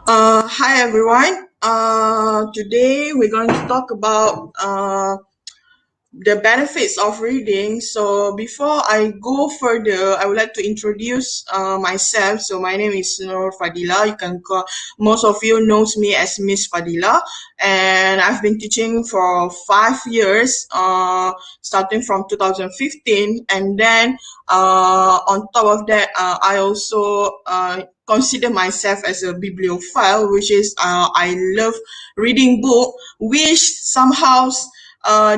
Hi everyone. Today we're going to talk about the benefits of reading. So before I go further, I would like to introduce myself. So my name is Nur Fadila. You can call most of you knows me as Miss Fadila, and I've been teaching for 5 years, starting from 2015, and then on top of that, I also consider myself as a bibliophile, which is I love reading book, which somehow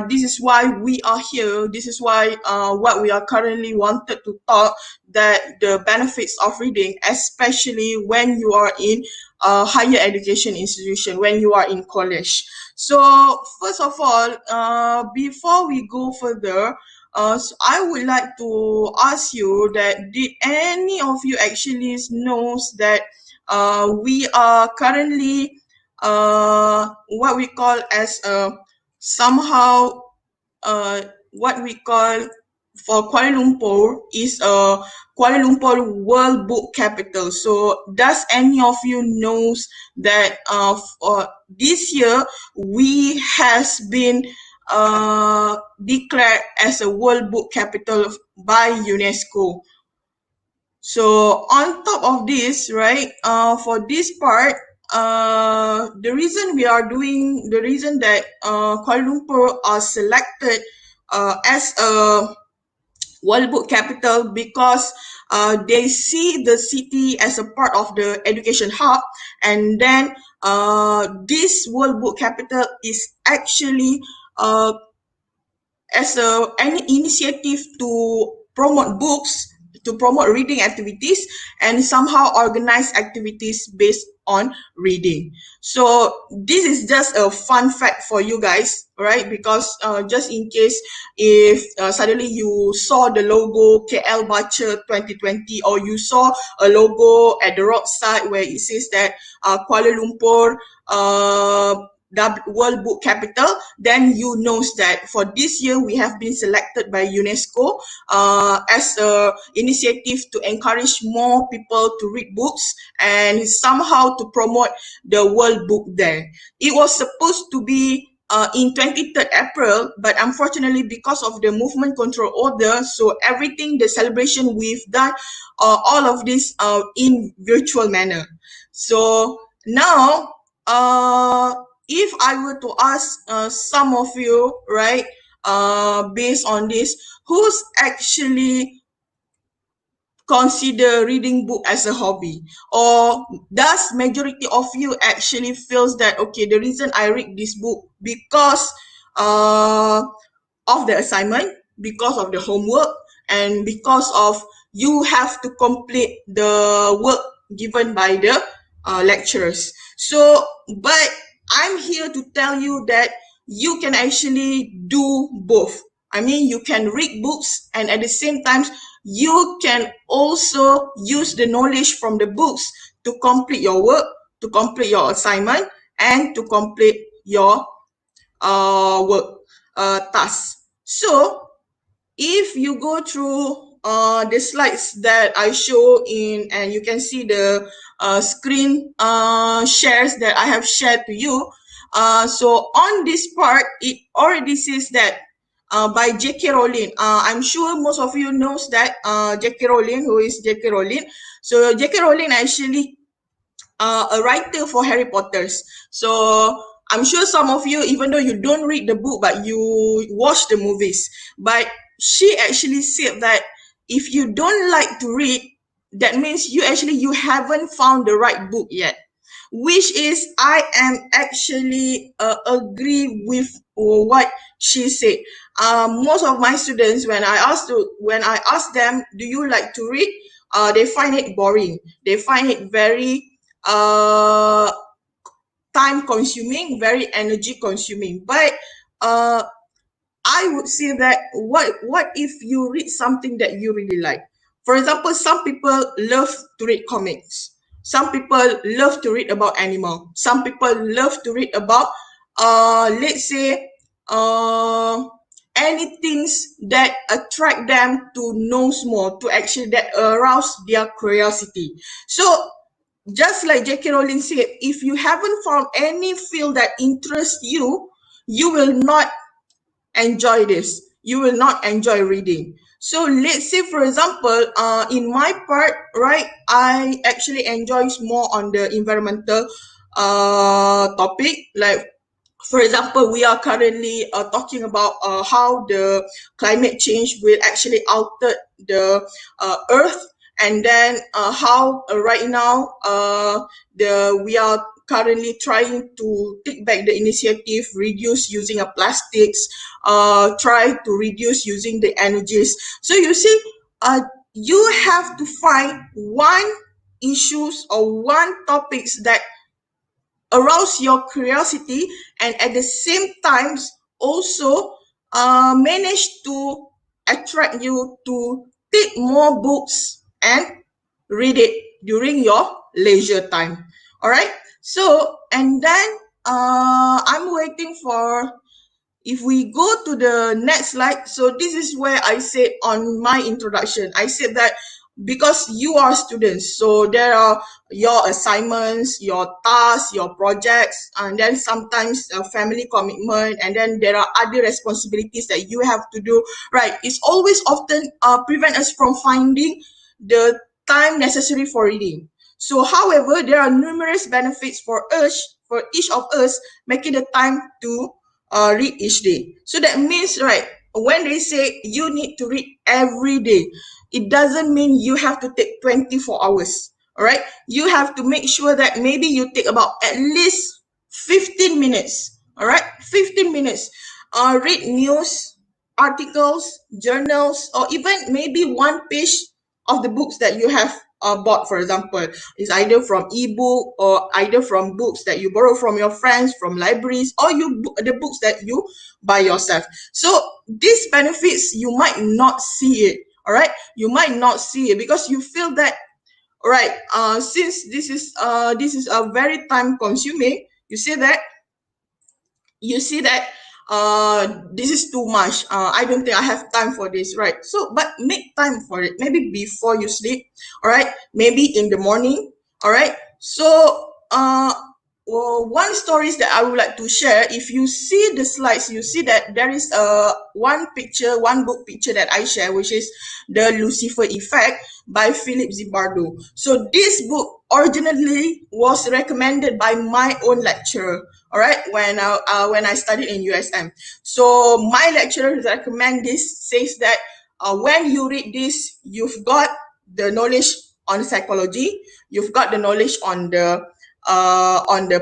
this is why we are here. This is why what we are currently wanted to talk, that the benefits of reading, especially when you are in a higher education institution, when you are in college. So first of all, before we go further, so I would like to ask you that did any of you actually knows that we are currently what we call as a somehow what we call for Kuala Lumpur is a Kuala Lumpur World Book Capital. So does any of you knows that for this year we has been declared as a World Book Capital by UNESCO. So on top of this, right, for this part, the reason that Kuala Lumpur are selected as a World Book Capital because they see the city as a part of the education hub, and then this World Book Capital is actually uh, as an initiative to promote books, to promote reading activities, and somehow organize activities based on reading. So this is just a fun fact for you guys, right? Because just in case if suddenly you saw the logo KL Baca 2020, or you saw a logo at the roadside where it says that Kuala Lumpur World Book Capital, then you knows that for this year we have been selected by UNESCO as a initiative to encourage more people to read books and somehow to promote the world book there. It was supposed to be in 23rd April, but unfortunately because of the movement control order, so everything, the celebration we've done, all of this in virtual manner. So now, if I were to ask some of you, right, based on this, who's actually consider reading book as a hobby, or does majority of you actually feels that okay, the reason I read this book because uh, of the assignment, because of the homework, and because of you have to complete the work given by the lecturers. So, but I'm here to tell you that you can actually do both. I mean, you can read books, and at the same time, you can also use the knowledge from the books to complete your work, to complete your assignment, and to complete your work task. So if you go through the slides that I show in, and you can see the screen shares that I have shared to you. So on this part, it already says that by J.K. Rowling. I'm sure most of you knows that J.K. Rowling, who is J.K. Rowling. So J.K. Rowling actually a writer for Harry Potters. So I'm sure some of you, even though you don't read the book, but you watch the movies. But she actually said that if you don't like to read, that means you haven't found the right book yet. Which is I am actually agree with what she said. Most of my students, when I ask them, do you like to read? They find it boring. They find it very uh time consuming, very energy consuming. But uh I would say that what if you read something that you really like? For example, some people love to read comics. Some people love to read about animal. Some people love to read about let's say uh anything that attract them to know more, to actually that arouse their curiosity. So just like J.K. Rowling said, if you haven't found any field that interests you, you will not enjoy this. You will not enjoy reading. So let's say, for example, in my part, right, I actually enjoy more on the environmental topic. Like, for example, we are currently talking about how the climate change will actually alter the earth, and then how right now the we are currently trying to take back the initiative, reduce using of plastics, try to reduce using the energies. So you see, you have to find one issues or one topics that arouse your curiosity, and at the same times also manage to attract you to pick more books and read it during your leisure time. All right, so and then I'm waiting for, if we go to the next slide. So this is where I said on my introduction, I said that because you are students, so there are your assignments, your tasks, your projects, and then sometimes a family commitment, and then there are other responsibilities that you have to do, right? It's always often prevent us from finding the time necessary for reading. So however, there are numerous benefits for each of us making the time to read each day. So that means, right, when they say you need to read every day, it doesn't mean you have to take 24 hours. All right. You have to make sure that maybe you take about at least 15 minutes. All right. 15 minutes. Read news, articles, journals, or even maybe one page of the books that you have bought, for example. It's either from ebook or either from books that you borrow from your friends, from libraries, or the books that you buy yourself. So these benefits, you might not see it. All right, you might not see it because you feel that, all right, since this is a very time consuming, you see that this is too much, I don't think I have time for this, right? So but make time for it, maybe before you sleep, all right, maybe in the morning. All right, so well, one stories that I would like to share, if you see the slides, you see that there is one book picture that I share, which is The Lucifer Effect by Philip Zimbardo. So this book originally was recommended by my own lecturer, all right, when I studied in USM. So my lecturer recommend this, says that when you read this, you've got the knowledge on psychology, you've got the knowledge on the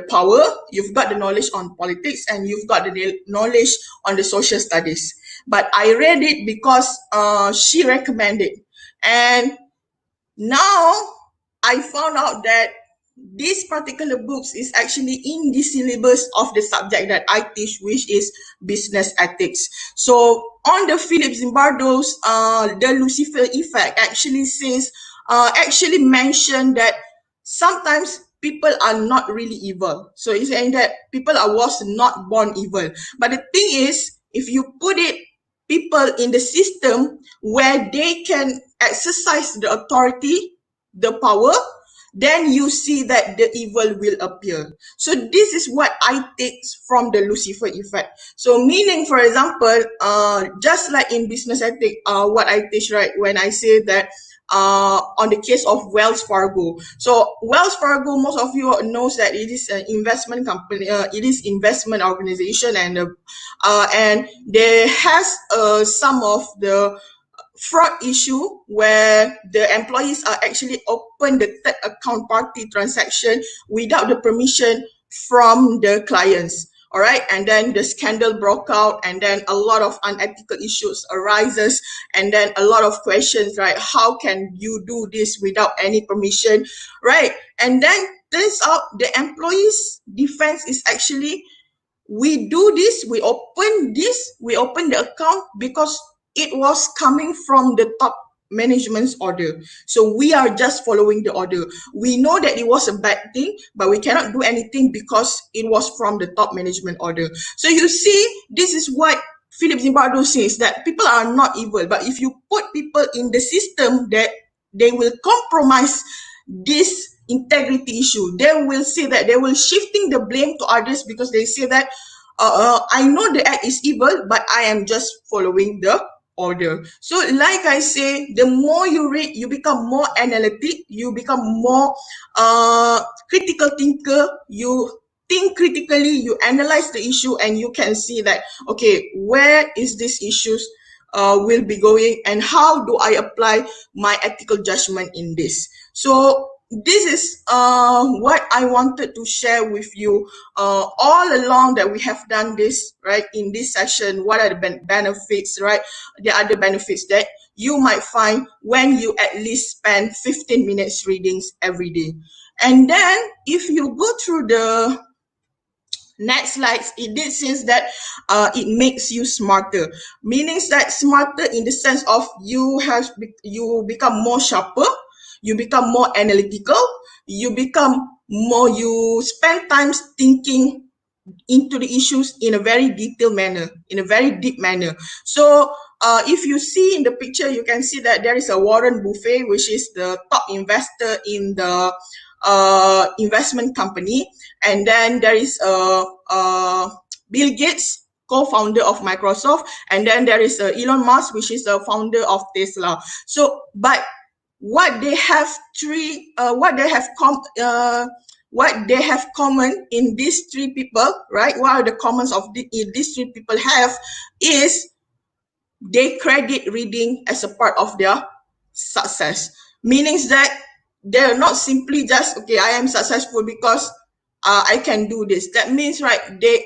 power, you've got the knowledge on politics, and you've got the knowledge on the social studies. But I read it because she recommended, and now I found out that this particular books is actually in the syllabus of the subject that I teach, which is business ethics. So on the Philip Zimbardo's The Lucifer Effect actually says, actually mentioned that sometimes people are not really evil. So it's saying that people are was not born evil. But the thing is, if you put it people in the system where they can exercise the authority, the power, then you see that the evil will appear. So this is what I take from the Lucifer effect. So meaning, for example, just like in business ethic, what I teach, right, when I say that on the case of Wells Fargo. So Wells Fargo, most of you knows that it is an investment company. It is investment organization, and there has some of the fraud issue where the employees are actually open the third account party transaction without the permission from the clients. All right, and then the scandal broke out, and then a lot of unethical issues arises, and then a lot of questions, right? How can you do this without any permission, right? And then turns out the employees defense is actually, we open the account because it was coming from the top management's order. So we are just following the order. We know that it was a bad thing, but we cannot do anything because it was from the top management order. So you see, this is what Philip Zimbardo says, that people are not evil, but if you put people in the system that they will compromise this integrity issue. They will say that they will shifting the blame to others because they say that I know the act is evil, but I am just following the order. So like I say, the more you read, you become more analytic, you become more critical thinker, you think critically, you analyze the issue, and you can see that, okay, where is this issues will be going, and how do I apply my ethical judgment in this. So this is what I wanted to share with you all along that we have done this, right, in this session. What are the benefits, right? The other benefits that you might find when you at least spend 15 minutes readings every day. And then if you go through the next slides, it did says that it makes you smarter, meaning that smarter in the sense of you become more sharper, you become more analytical, you become more, you spend time thinking into the issues in a very detailed manner, in a very deep manner. So if you see in the picture, you can see that there is a Warren Buffett, which is the top investor in the investment company. And then there is Bill Gates, co-founder of Microsoft. And then there is Elon Musk, which is the founder of Tesla. So, but what they have what they have common in these three people, right? What are the commons of these three people have is they credit reading as a part of their success. Meaning that they're not simply just, okay, I am successful because I can do this. That means, right, they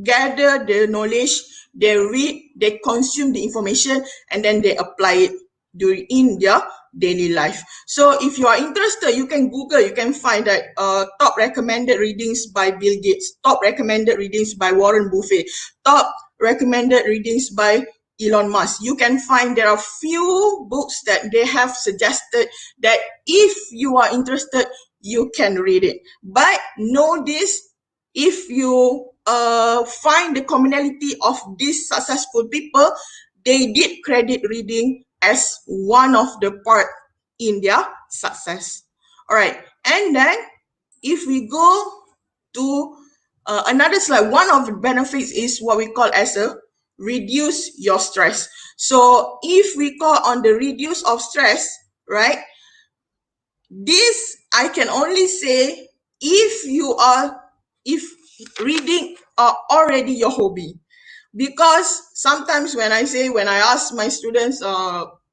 gather the knowledge, they read, they consume the information, and then they apply it in their daily life. So if you are interested, you can Google, you can find that top recommended readings by Bill Gates, top recommended readings by Warren Buffett, top recommended readings by Elon Musk. You can find there are few books that they have suggested that if you are interested, you can read it. But know this, if you find the commonality of these successful people, they did credit reading as one of the part in their success. All right, and then if we go to another slide, one of the benefits is what we call as a reduce your stress. So if we call on the reduce of stress, right, this I can only say if reading are already your hobby. Because sometimes when I ask my students,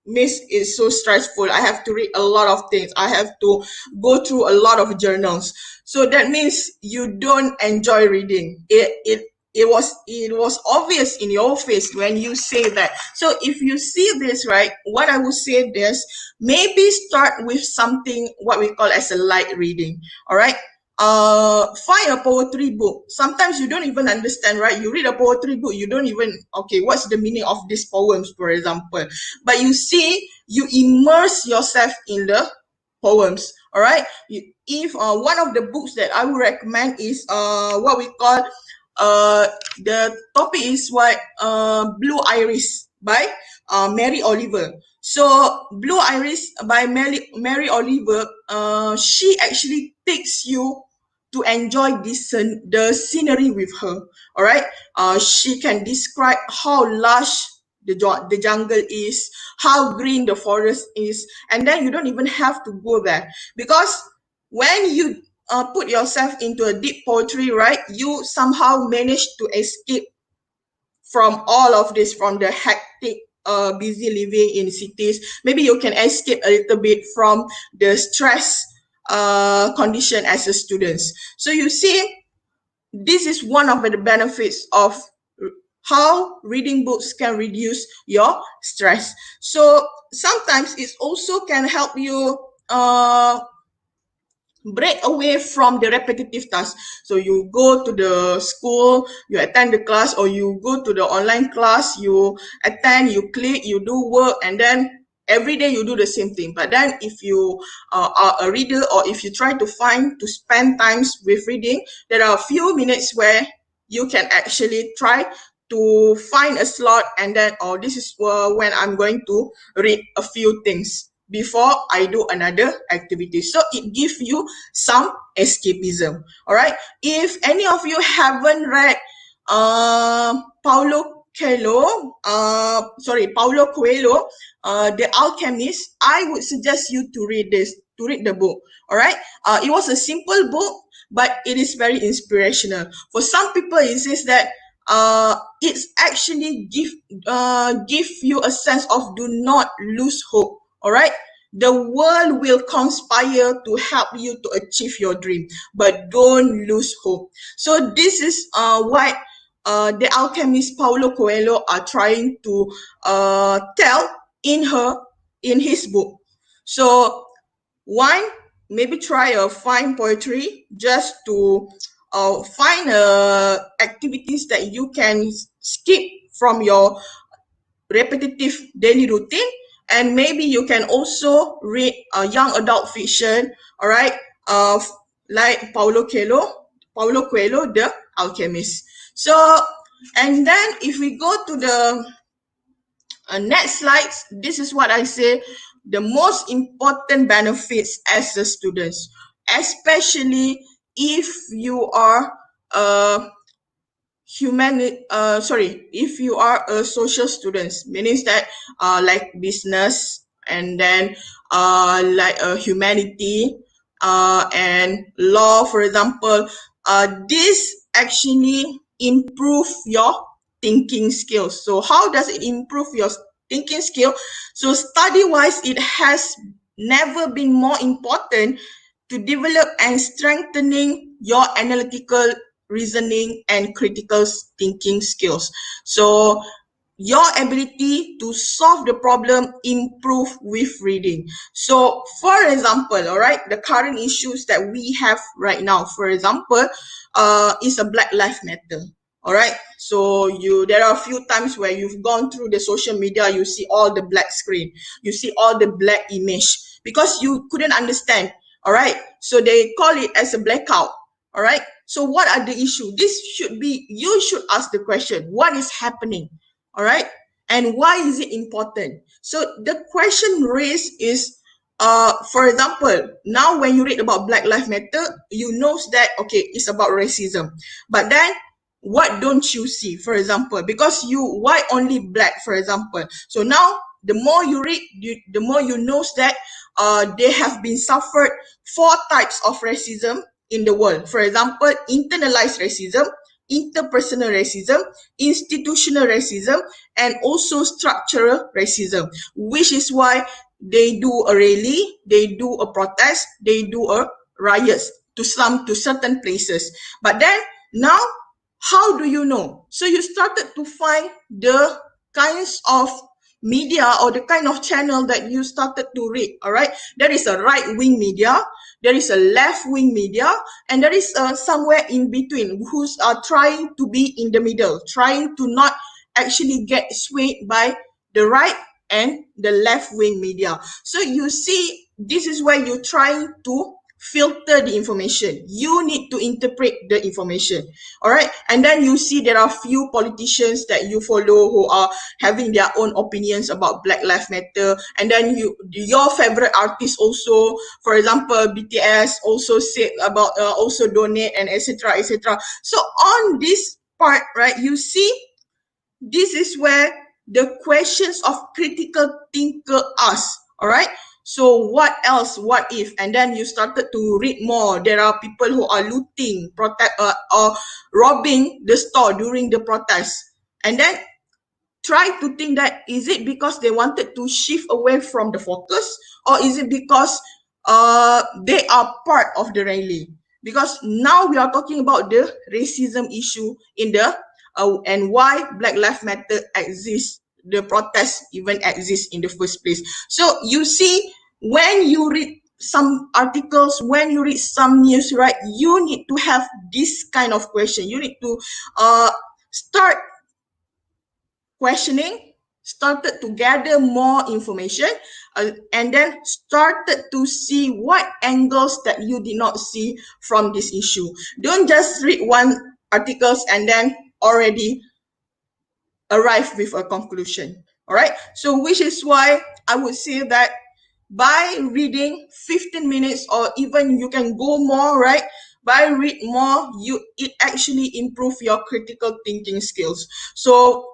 Miss, it's so stressful, I have to read a lot of things, I have to go through a lot of journals. So that means you don't enjoy reading. It was obvious in your face when you say that. So if you see this, right, what I would say is maybe start with something what we call as a light reading. All right, find a poetry book. Sometimes you don't even understand, right? You read a poetry book, you don't even, okay, what's the meaning of these poems, for example. But you see, you immerse yourself in the poems. All right, if one of the books that I would recommend is what we call the topic is what Blue Iris by Mary Oliver. So Blue Iris by Mary Oliver, she actually takes you to enjoy the scenery with her. All right, she can describe how lush the jungle is, how green the forest is, and then you don't even have to go there, because when you put yourself into a deep poetry, right, you somehow manage to escape from all of this, from the hectic busy living in cities. Maybe you can escape a little bit from the stress condition as a student. So you see, this is one of the benefits of how reading books can reduce your stress. So sometimes it also can help you break away from the repetitive tasks. So you go to the school, you attend the class, or you go to the online class, you attend, you click, you do work, and then every day you do the same thing. But then if you are a reader, or if you try to spend times with reading, there are a few minutes where you can actually try to find a slot, and then, oh, this is when I'm going to read a few things. before I do another activity. So it gives you some escapism. All right. If any of you haven't read Paulo Coelho, The Alchemist, I would suggest you to read the book. All right. It was a simple book, but it is very inspirational. For some people, it says that it's actually give you a sense of do not lose hope. All right. The world will conspire to help you to achieve your dream, but don't lose hope. So this is what the alchemist Paulo Coelho are trying to tell in his book. So one, maybe try a fine poetry just to find activities that you can skip from your repetitive daily routine, and maybe you can also read young adult fiction, all right, like Paulo Coelho, The Alchemist. So, and then if we go to the next slides, this is what I say, the most important benefits as a students, especially if you are a if you are a social students, meaning that like business, and then like humanity and law, for example, this actually improve your thinking skills. So how does it improve your thinking skill? So study wise, it has never been more important to develop and strengthening your analytical reasoning and critical thinking skills. So your ability to solve the problem improve with reading. So for example, all right, the current issues that we have right now, for example, is a Black Lives Matter. All right, so there are a few times where you've gone through the social media, you see all the black screen, you see all the black image because you couldn't understand. All right, so they call it as a blackout. All right, so what are the issues? This should be, you should ask the question, what is happening? All right, and why is it important? So the question raised is, for example, now when you read about Black Lives Matter, you know that okay, it's about racism, but then what don't you see? For example, because why only black, for example? So now the more you read, the more you know that they have been suffered 4 types of racism in the world. For example, internalized racism, interpersonal racism, institutional racism, and also structural racism, which is why they do a rally, they do a protest, they do a riots to certain places. But then now, how do you know? So you started to find the kinds of media or the kind of channel that you started to read. All right, there is a right-wing media, there is a left-wing media, and there is somewhere in between who's trying to be in the middle, trying to not actually get swayed by the right and the left-wing media. So you see, this is where you're trying to filter the information. You need to interpret the information. All right, and then you see there are few politicians that you follow who are having their own opinions about Black Lives Matter, and then your favorite artist also, for example BTS, also said about also donate and etc etc. So on this part, right, you see, this is where the questions of critical thinker ask. All right, so what else, what if? And then you started to read more. There are people who are looting, or robbing the store during the protest, and then try to think that, is it because they wanted to shift away from the focus, or is it because they are part of the rally? Because now we are talking about the racism issue in the and why Black Lives Matter exists, the protest even exists in the first place. So you see, when you read some articles, when you read some news, right, you need to have this kind of question. You need to start questioning, started to gather more information, and then started to see what angles that you did not see from this issue. Don't just read one articles and then already arrive with a conclusion. All right, so which is why I would say that by reading 15 minutes, or even you can go more, right? By read more, it actually improve your critical thinking skills. So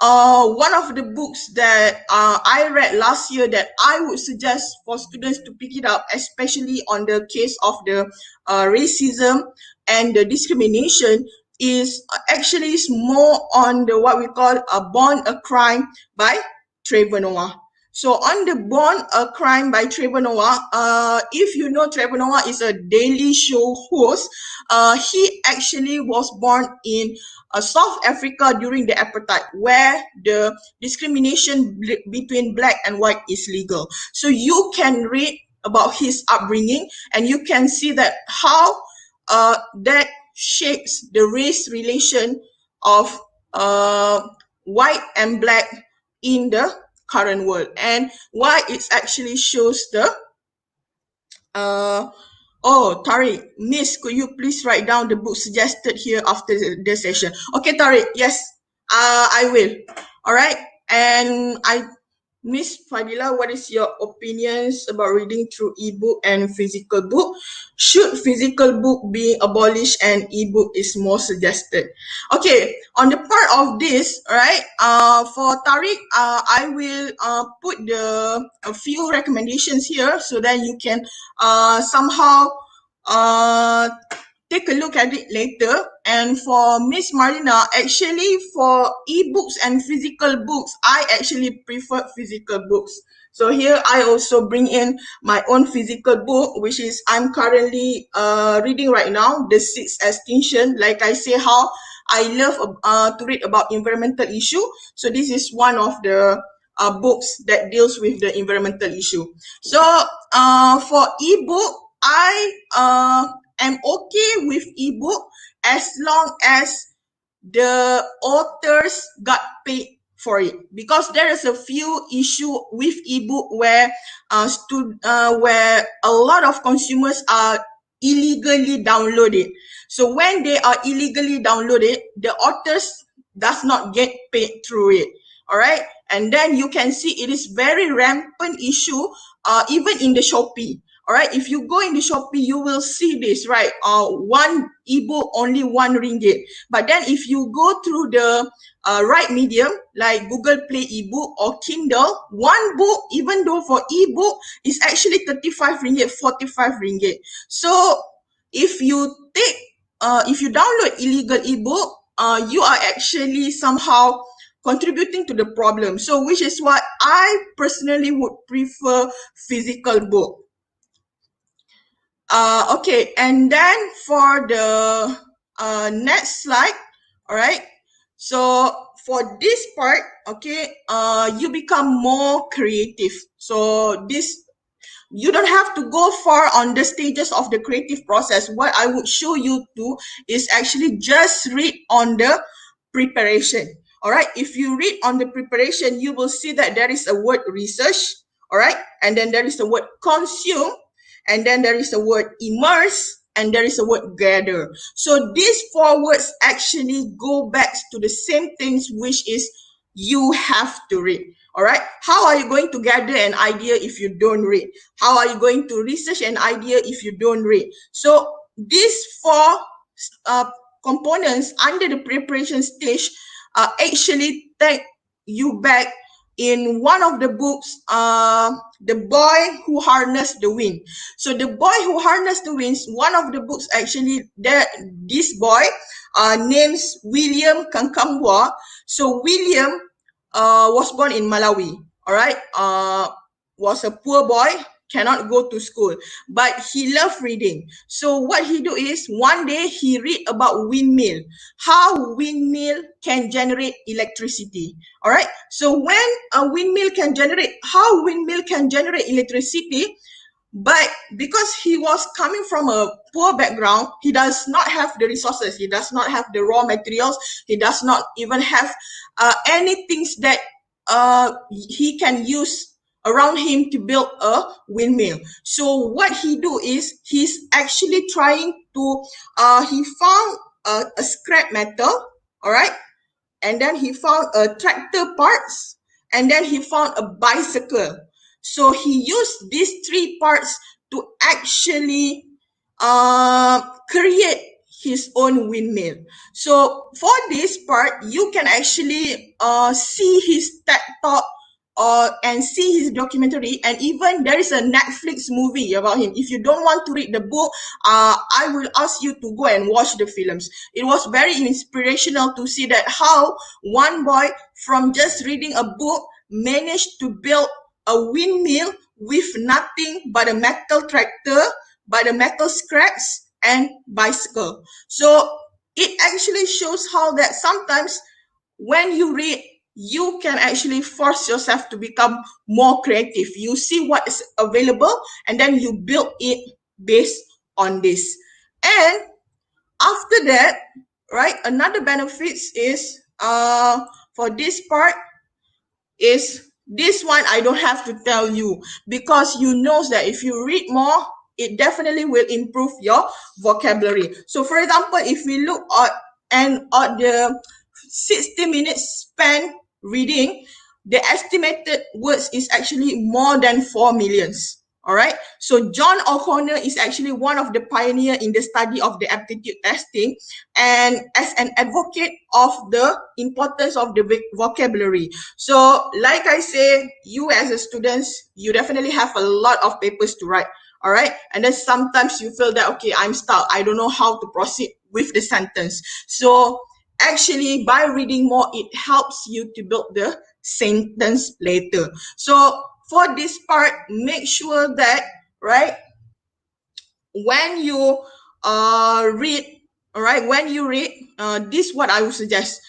one of the books that I read last year that I would suggest for students to pick it up, especially on the case of the racism and the discrimination, is actually is more on the what we call Born a Crime by Trevor Noah. So on the Born a Crime by Trevor Noah, if you know, Trevor Noah is a Daily Show host. He actually was born in South Africa during the apartheid, where the discrimination between black and white is legal. So you can read about his upbringing, and you can see that how that shapes the race relation of white and black in the current world, and why it actually shows the oh, Tariq, Miss, could you please write down the book suggested here after the session? Okay, Tariq, yes, I will. All right, and Miss Fadila, what is your opinions about reading through ebook and physical book? Should physical book be abolished and ebook is more suggested? Okay, on the part of this, right? For Tariq, I will put a few recommendations here so that you can somehow uh take a look at it later. And for Miss Marlina, actually for ebooks and physical books, I actually prefer physical books. So here I also bring in my own physical book, which is I'm currently reading right now, The Sixth Extinction. Like I say, how I love to read about environmental issue. So this is one of the books that deals with the environmental issue. So for ebook, I am okay with ebook as long as the authors got paid for it, because there is a few issue with ebook where where a lot of consumers are illegally downloaded. So when they are illegally downloaded, the authors does not get paid through it. All right, and then you can see it is very rampant issue even in the Shopee. All right, if you go in the Shopee, you will see this, right? One ebook only RM1. But then if you go through the right medium like Google Play ebook or Kindle, one book, even though for ebook, is actually RM35, RM45. So if you if you download illegal ebook, you are actually somehow contributing to the problem. So which is what I personally would prefer physical book. Okay, and then for the next slide, all right. So for this part, okay, you become more creative. So this, you don't have to go far on the stages of the creative process. What I would show you to is actually just read on the preparation. All right, if you read on the preparation, you will see that there is a word research, all right, and then there is the word consume, and then there is the word immerse, and there is a word gather. So these four words actually go back to the same things, which is you have to read. All right, how are you going to gather an idea if you don't read? How are you going to research an idea if you don't read? So these four components under the preparation stage actually take you back in one of the books, The Boy Who Harnessed the Wind. So The Boy Who Harnessed the Winds, one of the books actually, that this boy names William Kankambwa. So William was born in Malawi, all right, was a poor boy, cannot go to school, but he loved reading. So what he do is one day he read about windmill, how windmill can generate electricity. All right, so when a windmill can generate, how windmill can generate electricity, but because he was coming from a poor background, he does not have the resources, he does not have the raw materials, he does not even have any things that he can use around him to build a windmill. So what he do is he's actually trying to he found a scrap metal, all right, and then he found a tractor parts, and then he found a bicycle. So he used these three parts to actually create his own windmill. So for this part, you can actually see his TED Talk and see his documentary, and even there is a Netflix movie about him. If you don't want to read the book, I will ask you to go and watch the films. It was very inspirational to see that how one boy from just reading a book managed to build a windmill with nothing but a metal tractor, by the metal scraps and bicycle. So it actually shows how that sometimes when you read, you can actually force yourself to become more creative. You see what is available and then you build it based on this. And after that, right, another benefits is for this part is this one. I don't have to tell you, because you know that if you read more, it definitely will improve your vocabulary. So for example, if we look at the 60 minutes spent reading, the estimated words is actually more than 4 millions. All right. So John O'Connor is actually one of the pioneer in the study of the aptitude testing, and as an advocate of the importance of the vocabulary. So like I say, you as a student, you definitely have a lot of papers to write. All right. And then sometimes you feel that, okay, I'm stuck. I don't know how to proceed with the sentence. So actually, by reading more, it helps you to build the sentence later. So for this part, make sure that, right, when you read, all right, when you read, this what I would suggest.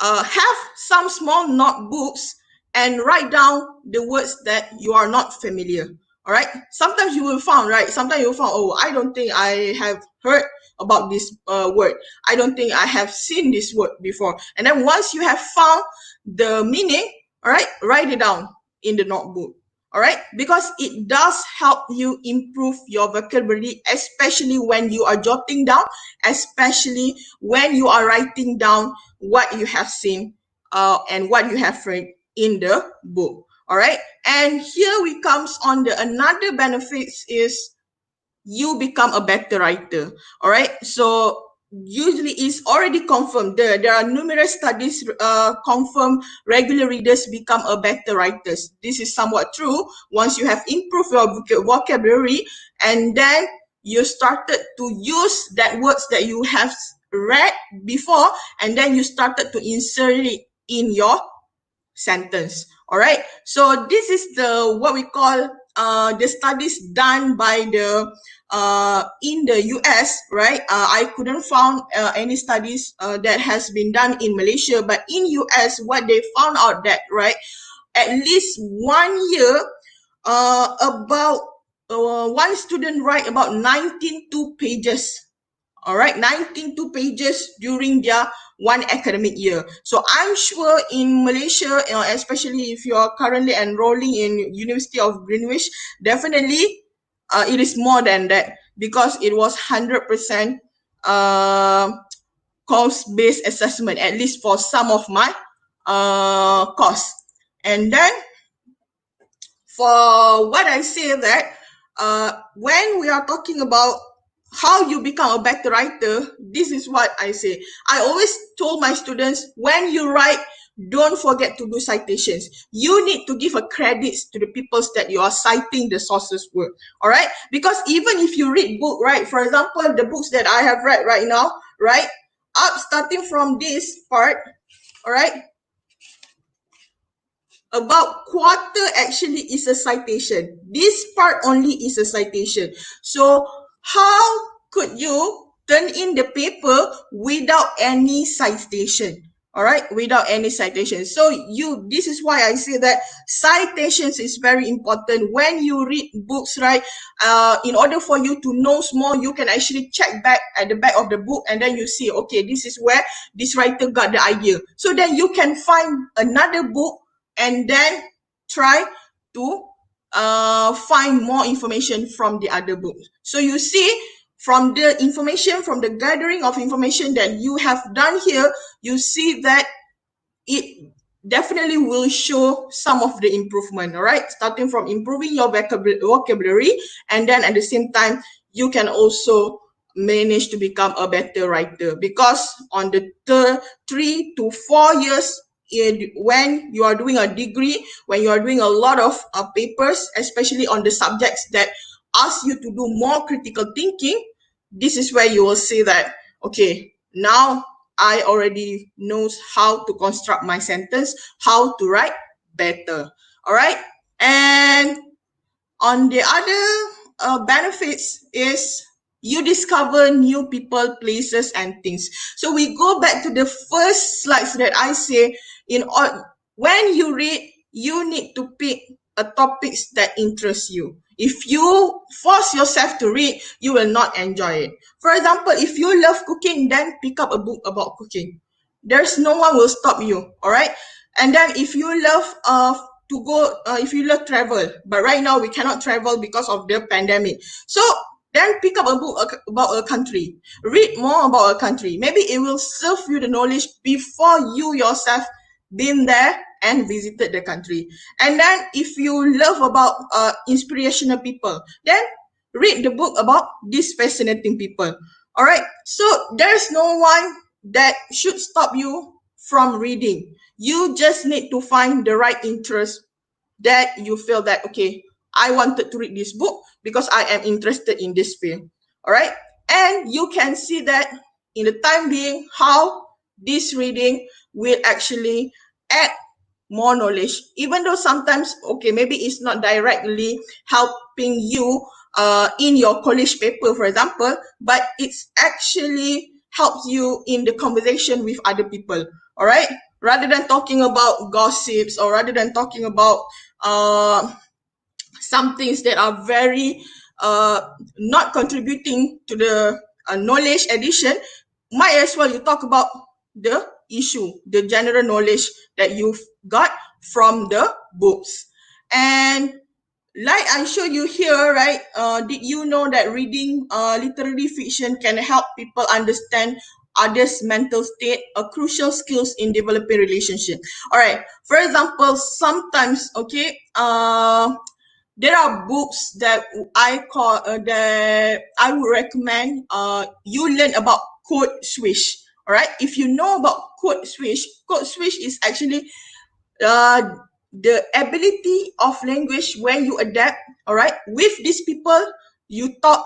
Have some small notebooks and write down the words that you are not familiar. All right. Sometimes you will find, right? Sometimes you will find, oh, I don't think I have heard about this word. I don't think I have seen this word before. And then once you have found the meaning, all right, write it down in the notebook. All right, because it does help you improve your vocabulary, especially when you are jotting down, especially when you are writing down what you have seen and what you have read in the book. All right, and here we comes on the another benefits is you become a better writer. All right, so usually it's already confirmed. There are numerous studies confirm regular readers become a better writers. This is somewhat true once you have improved your vocabulary, and then you started to use that words that you have read before, and then you started to insert it in your sentence. All right, so this is the what we call the studies done by the in the US, right? I couldn't find any studies that has been done in Malaysia, but in US, what they found out that, right, at least 1 year, about one student write about 19 pages. All right, 19 pages during their one academic year. So I'm sure in Malaysia, especially if you are currently enrolling in University of Greenwich, definitely it is more than that, because it was 100% course-based assessment, at least for some of my course. And then for what I say that when we are talking about how you become a better writer, this is what I say. I always told my students, when you write, don't forget to do citations. You need to give a credits to the people that you are citing the sources work. All right, because even if you read book, right, for example, the books that I have read right now, right, up starting from this part, all right, about quarter actually is a citation. This part only is a citation. So how could you turn in the paper without any citation? All right, without any citation. So this is why I say that citations is very important when you read books, right? In order for you to know more, you can actually check back at the back of the book, and then you see, okay, this is where this writer got the idea. So then you can find another book and then try to find more information from the other books. So you see, from the information, from the gathering of information that you have done here, you see that it definitely will show some of the improvement, all right? Starting from improving your vocabulary, and then at the same time, you can also manage to become a better writer, because on the 3 to 4 years when you are doing a degree, when you are doing a lot of papers, especially on the subjects that ask you to do more critical thinking, this is where you will see that, okay, now I already knows how to construct my sentence, how to write better. All right. And on the other benefits is you discover new people, places, and things. So we go back to the first slides that I say, when you read, you need to pick a topics that interest you. If you force yourself to read, you will not enjoy it. For example, if you love cooking, then pick up a book about cooking. There's no one will stop you. All right. And then if you love if you love travel, but right now we cannot travel because of the pandemic, so then pick up a book about a country, read more about a country. Maybe it will serve you the knowledge before you yourself been there and visited the country. And then if you love about inspirational people, then read the book about these fascinating people. All right, so there's no one that should stop you from reading. You just need to find the right interest that you feel that, okay, I wanted to read this book because I am interested in this field. All right. And you can see that in the time being how this reading will actually add more knowledge, even though sometimes, okay, maybe it's not directly helping you in your college paper, for example, but it's actually helps you in the conversation with other people. All right, rather than talking about gossips, or rather than talking about uh, some things that are very not contributing to the knowledge addition, might as well you talk about the issue, the general knowledge that you've got from the books. And like I showed you here, right? Did you know that reading literary fiction can help people understand others' mental state, a crucial skills in developing relationship? All right. For example, sometimes, okay, there are books that I would recommend you learn about code switch. All right. If you know about code switch is actually uh, the ability of language when you adapt. All right, with these people you talk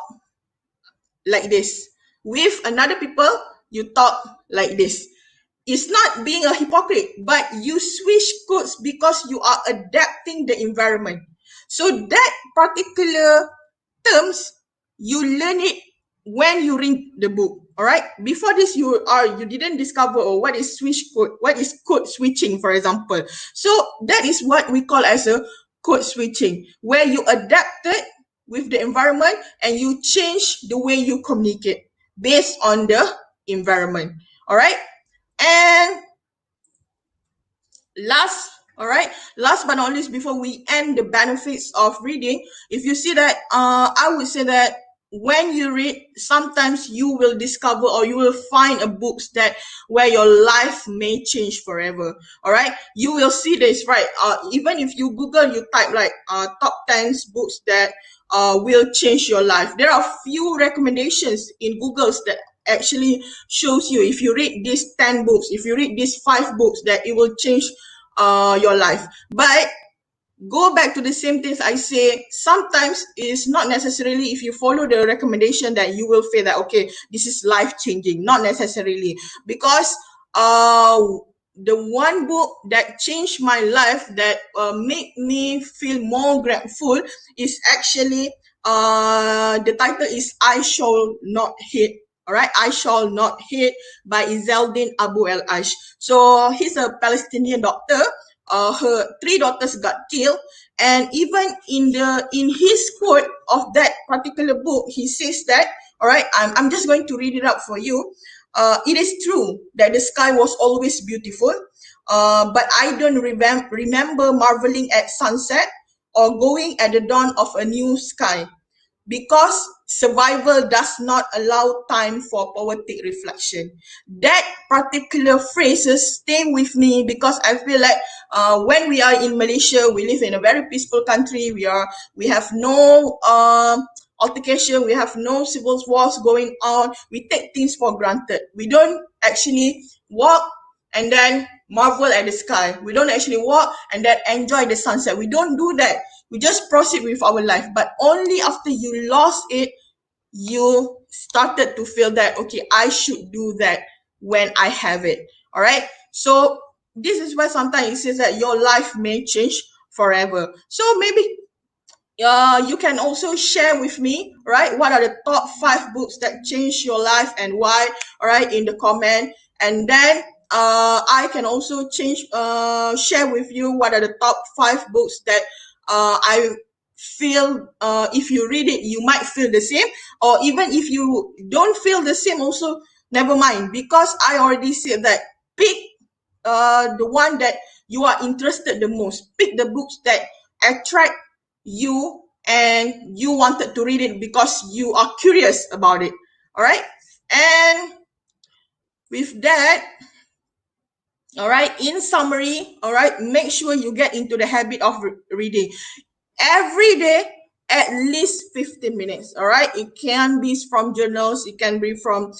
like this, with another people you talk like this. It's not being a hypocrite, but you switch codes because you are adapting the environment. So that particular terms, you learn it when you read the book. All right. Before this, you didn't discover, or what is switch code, what is code switching, for example. So that is what we call as a code switching, where you adapt it with the environment and you change the way you communicate based on the environment. All right. And last, all right, last but not least, before we end the benefits of reading, if you see that, I would say that when you read, sometimes you will discover, or you will find a books that where your life may change forever. All right, you will see this, right? Even if you Google, you type like top 10 books that will change your life, there are few recommendations in Google's that actually shows you, if you read these 10 books, if you read these 5 books, that it will change your life. But go back to the same things I say, sometimes it's not necessarily if you follow the recommendation that you will feel that, okay, this is life changing. Not necessarily, because the one book that changed my life, that made me feel more grateful, is actually the title is I Shall Not Hate. All right, I Shall Not Hate by Izzeldin Abu El Aish. So he's a Palestinian doctor. Her 3 daughters got killed, and even in his quote of that particular book, he says that, all right, I'm just going to read it out for you. It is true that the sky was always beautiful, but I don't remember marveling at sunset or going at the dawn of a new sky, because survival does not allow time for poetic reflection. That particular phrases stay with me because I feel like when we are in Malaysia, we live in a very peaceful country. We have no altercation, we have no civil wars going on. We take things for granted. We don't actually walk and then marvel at the sky. We don't actually walk and then enjoy the sunset. We don't do that. We just proceed with our life. But only after you lost it, you started to feel that, okay, I should do that when I have it. All right. So this is why sometimes it says that your life may change forever. So maybe you can also share with me, right? What are the top 5 books that changed your life and why? All right, in the comment. And then I can also share with you what are the top 5 books that I feel if you read it, you might feel the same, or even if you don't feel the same, also never mind, because I already said that pick the one that you are interested the most. Pick the books that attract you and you wanted to read it because you are curious about it. All right. And with that, all right, in summary, all right, make sure you get into the habit of reading every day, at least 15 minutes. All right, it can be from journals, it can be from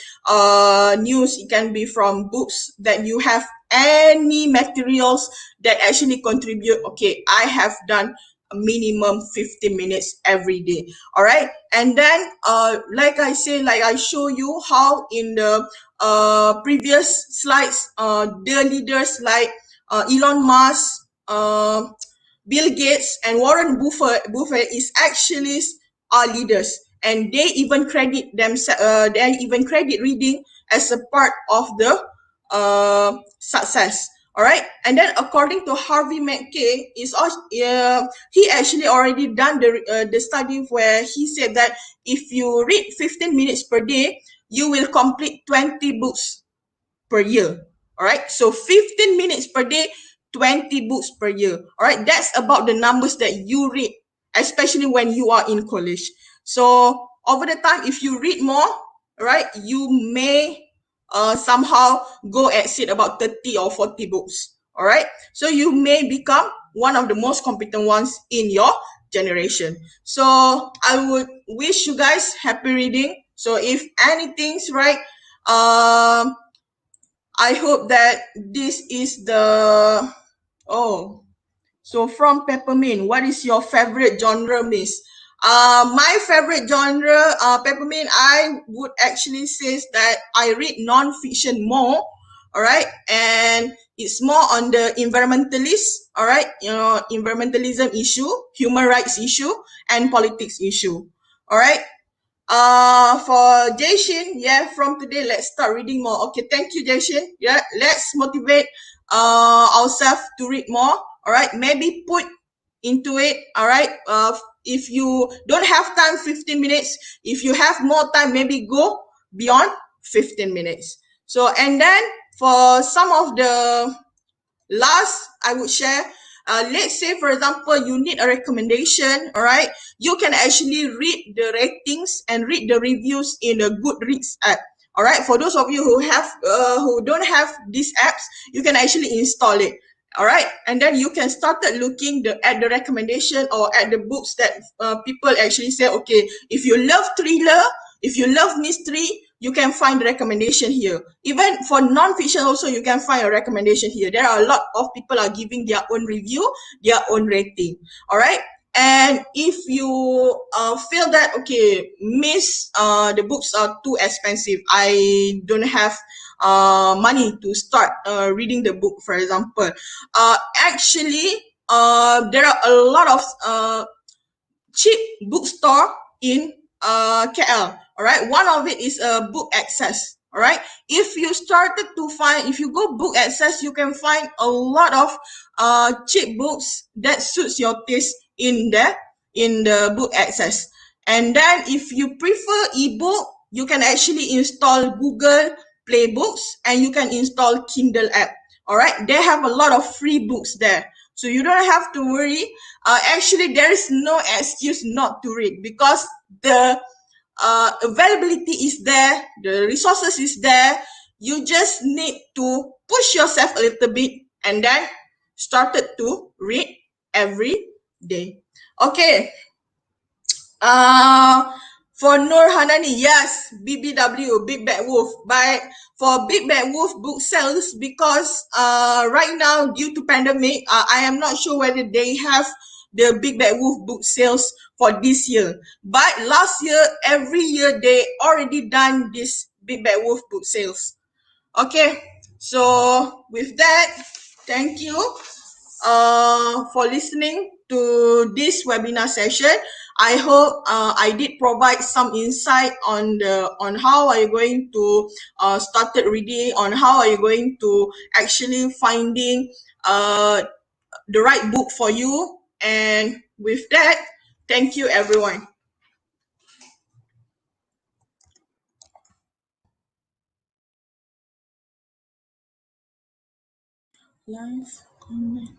news, it can be from books that you have, any materials that actually contribute. Okay, I have done a minimum 15 minutes every day. All right, and then like I say, like I show you how in the previous slides, the leaders like Elon Musk, Bill Gates, and Warren Buffett is actually our leaders, and they even credit themselves. They even credit reading as a part of the success. All right, and then according to Harvey Mackay, is also he actually already done the study where he said that if you read 15 minutes per day, you will complete 20 books per year. All right, so 15 minutes per day, 20 books per year. All right, that's about the numbers that you read, especially when you are in college. So over the time, if you read more, right, you may somehow go exceed about 30 or 40 books. All right, so you may become one of the most competent ones in your generation. So I would wish you guys happy reading. So if anything's right, I hope that this is the so from Peppermint, what is your favorite genre, Miss? My favorite genre, Peppermint, I would actually say that I read non-fiction more, all right, and it's more on the environmentalist, all right, environmentalism issue, human rights issue, and politics issue, all right. For Jason, yeah, from today, let's start reading more. Okay, thank you, Jason. Yeah, let's motivate ourselves to read more. All right, maybe put into it. All right, if you don't have time, 15 minutes. If you have more time, maybe go beyond 15 minutes. So, and then for some of the last, I would share, let's say, for example, you need a recommendation, all right? You can actually read the ratings and read the reviews in the Goodreads app. All right, for those of you who don't have these apps, you can actually install it. All right, and then you can start looking at the recommendation or at the books that people actually say, okay, if you love thriller, if you love mystery, you can find the recommendation here. Even for non-fiction also, you can find a recommendation here. There are a lot of people are giving their own review, their own rating. All right. And if you feel that, okay, Miss, the books are too expensive, I don't have money to start reading the book, for example, actually, there are a lot of cheap bookstore in KL. All right, one of it is Book Access. All right, if you go Book Access, you can find a lot of cheap books that suits your taste in the Book Access. And then if you prefer ebook, you can actually install Google Play Books and you can install Kindle app. All right, they have a lot of free books there. So you don't have to worry. Actually, there is no excuse not to read because the availability is there, the resources is there. You just need to push yourself a little bit and then started to read every day. Okay. Uh, for Nur Hanani, yes, BBW, Big Bad Wolf. But for Big Bad Wolf book sales, because right now due to pandemic, I am not sure whether they have the Big Bad Wolf book sales for this year. But last year, every year they already done this Big Bad Wolf book sales. Okay, so with that, thank you for listening to this webinar session. I hope I did provide some insight on how are you going to started reading, on how are you going to actually finding the right book for you. And with that, thank you everyone. Live comment.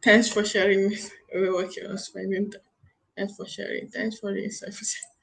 Thanks for sharing. We're working on spending time. Thanks for sharing. Thanks for this episode.